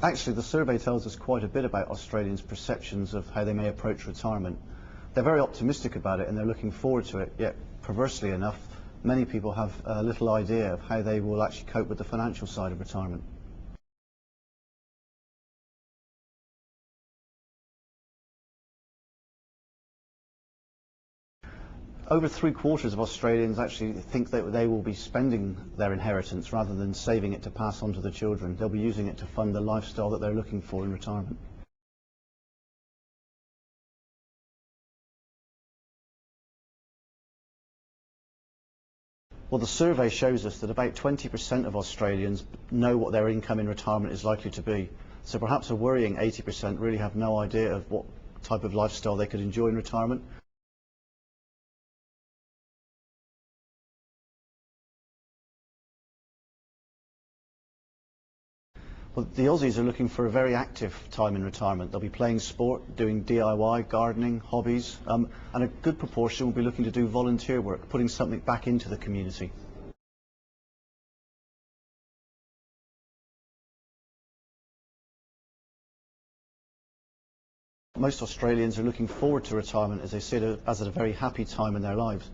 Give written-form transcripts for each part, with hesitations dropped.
Actually, the survey tells us quite a bit about Australians' perceptions of how they may approach retirement. They're very optimistic about it and they're looking forward to it, yet perversely enough, many people have little idea of how they will actually cope with the financial side of retirement. Over 3/4 of Australians actually think that they will be spending their inheritance rather than saving it to pass on to the children. They'll be using it to fund the lifestyle that they're looking for in retirement. Well, the survey shows us that about 20% of Australians know what their income in retirement is likely to be. So perhaps a worrying 80% really have no idea of what type of lifestyle they could enjoy in retirement. Well, the Aussies are looking for a very active time in retirement. They'll be playing sport, doing DIY, gardening, hobbies, and a good proportion will be looking to do volunteer work, putting something back into the community. Most Australians are looking forward to retirement as they see it as a very happy time in their lives.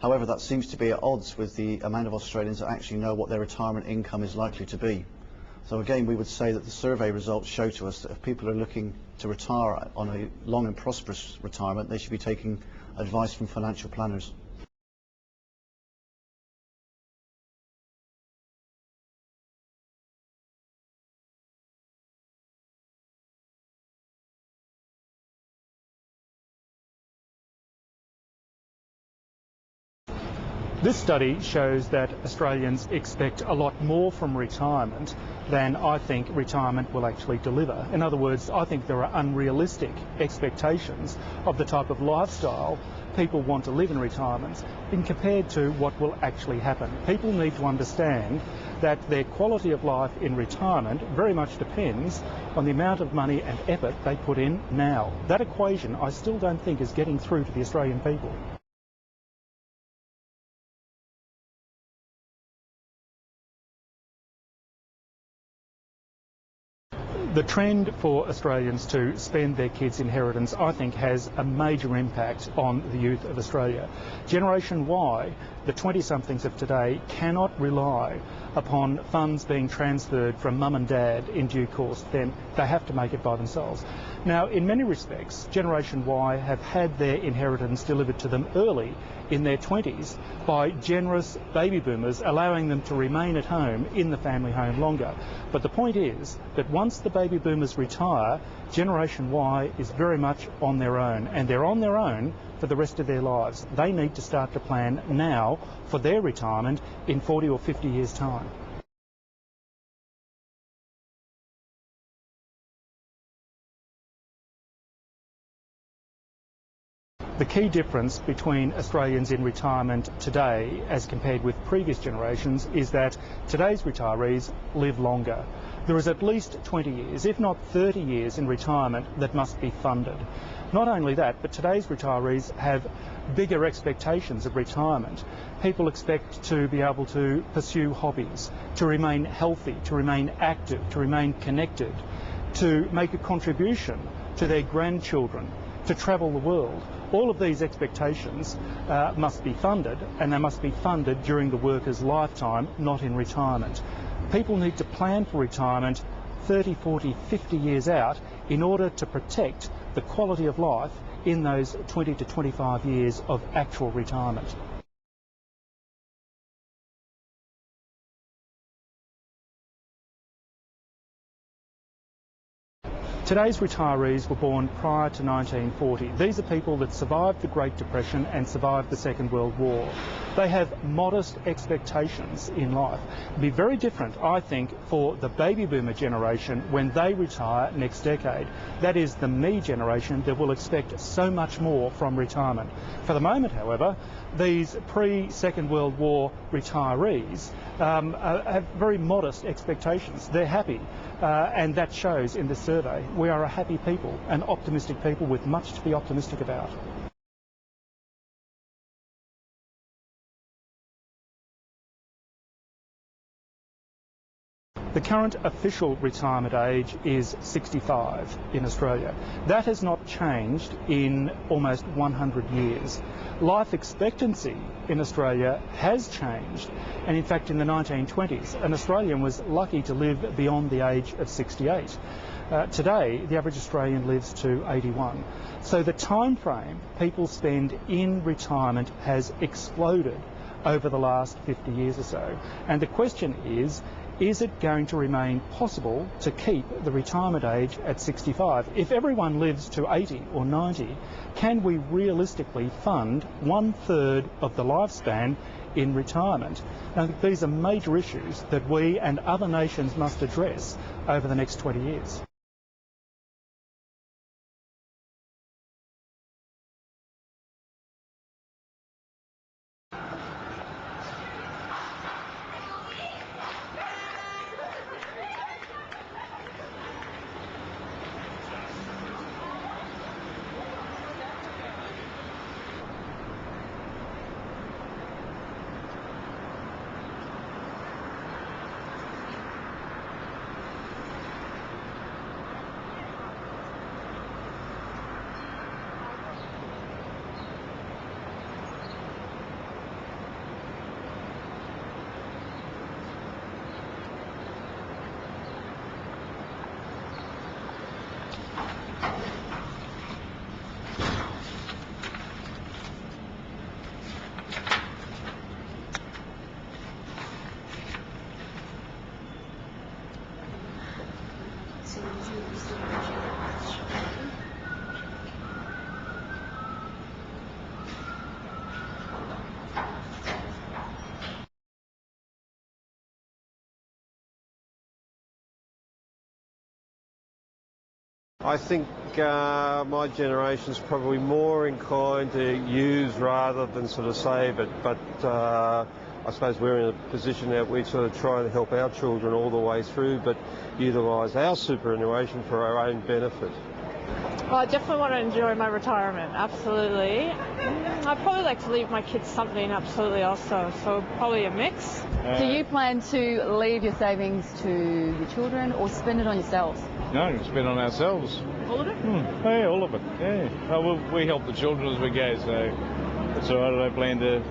However, that seems to be at odds with the amount of Australians that actually know what their retirement income is likely to be. So again, we would say that the survey results show to us that if people are looking to retire on a long and prosperous retirement, they should be taking advice from financial planners. This study shows that Australians expect a lot more from retirement than I think retirement will actually deliver. In other words, I think there are unrealistic expectations of the type of lifestyle people want to live in retirement in compared to what will actually happen. People need to understand that their quality of life in retirement very much depends on the amount of money and effort they put in now. That equation I still don't think is getting through to the Australian people. The trend for Australians to spend their kids' inheritance, I think, has a major impact on the youth of Australia. Generation Y, the 20-somethings of today, cannot rely upon funds being transferred from mum and dad in due course. Then they have to make it by themselves. Now, in many respects, Generation Y have had their inheritance delivered to them early in their 20s by generous baby boomers, allowing them to remain at home in the family home longer. But the point is that once the baby boomers retire, Generation Y is very much on their own, and they're on their own for the rest of their lives. They need to start to plan now for their retirement in 40 or 50 years' time. The key difference between Australians in retirement today as compared with previous generations is that today's retirees live longer. There is at least 20 years, if not 30 years in retirement that must be funded. Not only that, but today's retirees have bigger expectations of retirement. People expect to be able to pursue hobbies, to remain healthy, to remain active, to remain connected, to make a contribution to their grandchildren, to travel the world. All of these expectations must be funded, and they must be funded during the worker's lifetime, not in retirement. People need to plan for retirement 30, 40, 50 years out in order to protect the quality of life in those 20 to 25 years of actual retirement. Today's retirees were born prior to 1940. These are people that survived the Great Depression and survived the Second World War. They have modest expectations in life. It'll be very different, I think, for the baby boomer generation when they retire next decade. That is the me generation that will expect so much more from retirement. For the moment, however, these pre-Second World War retirees have very modest expectations. They're happy, and that shows in this survey. We are a happy people, an optimistic people with much to be optimistic about. The current official retirement age is 65 in Australia. That has not changed in almost 100 years. Life expectancy in Australia has changed, and in fact in the 1920s an Australian was lucky to live beyond the age of 68. Today the average Australian lives to 81. So the time frame people spend in retirement has exploded over the last 50 years or so. And the question is it going to remain possible to keep the retirement age at 65? If everyone lives to 80 or 90, can we realistically fund 1/3 of the lifespan in retirement? I think these are major issues that we and other nations must address over the next 20 years. I think my generation's probably more inclined to use rather than sort of save it, but I suppose we're in a position that we sort of try and help our children all the way through, but utilise our superannuation for our own benefit. Well, I definitely want to enjoy my retirement, absolutely. I'd probably like to leave my kids something absolutely also, so probably a mix. Do you plan to leave your savings to your children or spend it on yourselves? No, we spend on ourselves. All of it? Yeah, all of it. Yeah. Well, we help the children as we go, so that's all right. I don't plan to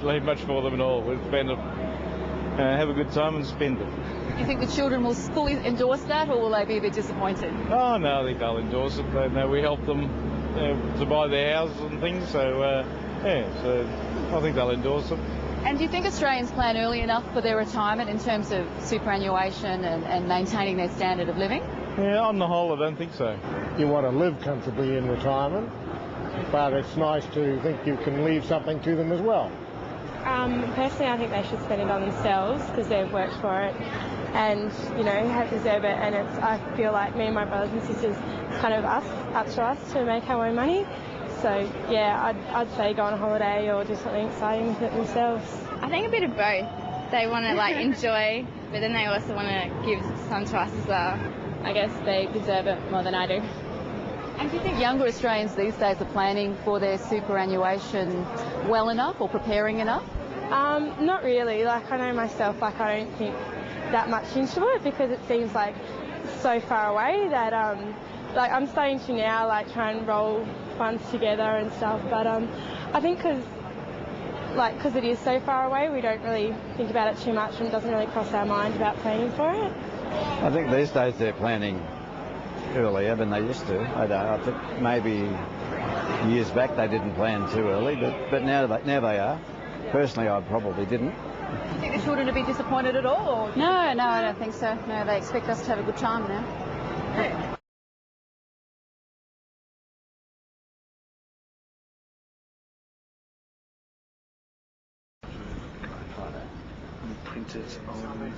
leave much for them at all. We spend it, have a good time and spend it. Do you think the children will fully endorse that, or will they be a bit disappointed? Oh no, I think they'll endorse it. They know we help them to buy their houses and things, so so I think they'll endorse it. And do you think Australians plan early enough for their retirement in terms of superannuation and maintaining their standard of living? Yeah, on the whole, I don't think so. You want to live comfortably in retirement, but it's nice to think you can leave something to them as well. Personally, I think they should spend it on themselves because they've worked for it and, you know, have deserve it. And I feel like me and my brothers and sisters, it's kind of up to us to make our own money. So, yeah, I'd say go on a holiday or do something exciting with it themselves. I think a bit of both. They want to, enjoy, but then they also want to give some to us as well. I guess they deserve it more than I do. And do you think younger Australians these days are planning for their superannuation well enough or preparing enough? Not really. I know myself, I don't think that much into it because it seems like so far away that I'm starting to now try and roll funds together and stuff, but I think because it is so far away, we don't really think about it too much and it doesn't really cross our mind about planning for it. I think these days they're planning earlier than they used to. I think maybe years back they didn't plan too early, but now they are. Personally, I probably didn't. Do you think the children would be disappointed at all? Or... No, I don't think so. No, they expect us to have a good time now. Yeah. Print it on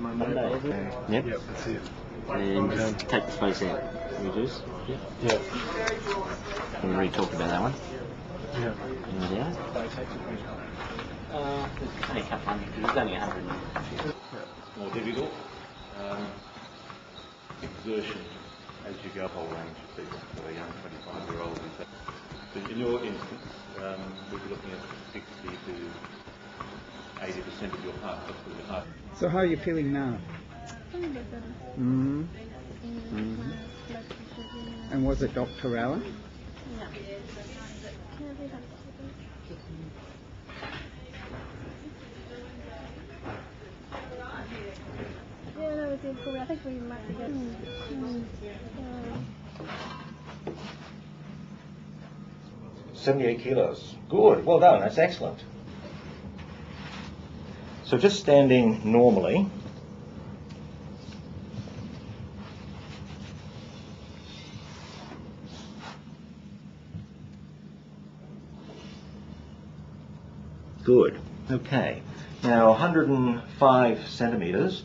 Monday. Yep. That's it. And just take the space out. Reduce. Yep. Yeah. We already talked about that one. Yeah. There's only a couple hundred, because it's only 100. More difficult. Exertion as you go, a whole range of people that are young, 25-year-olds. So in your instance, we'll be looking at 60 to 80% of your heart, that's what your heart. So how are you feeling now? Mm-hmm. Mm-hmm. And was it Dr. Allen? Yeah, no, we did. I think we might be good. 78 kilos. Good. Well done. That's excellent. So just standing normally. Good. Okay. Now 105 centimetres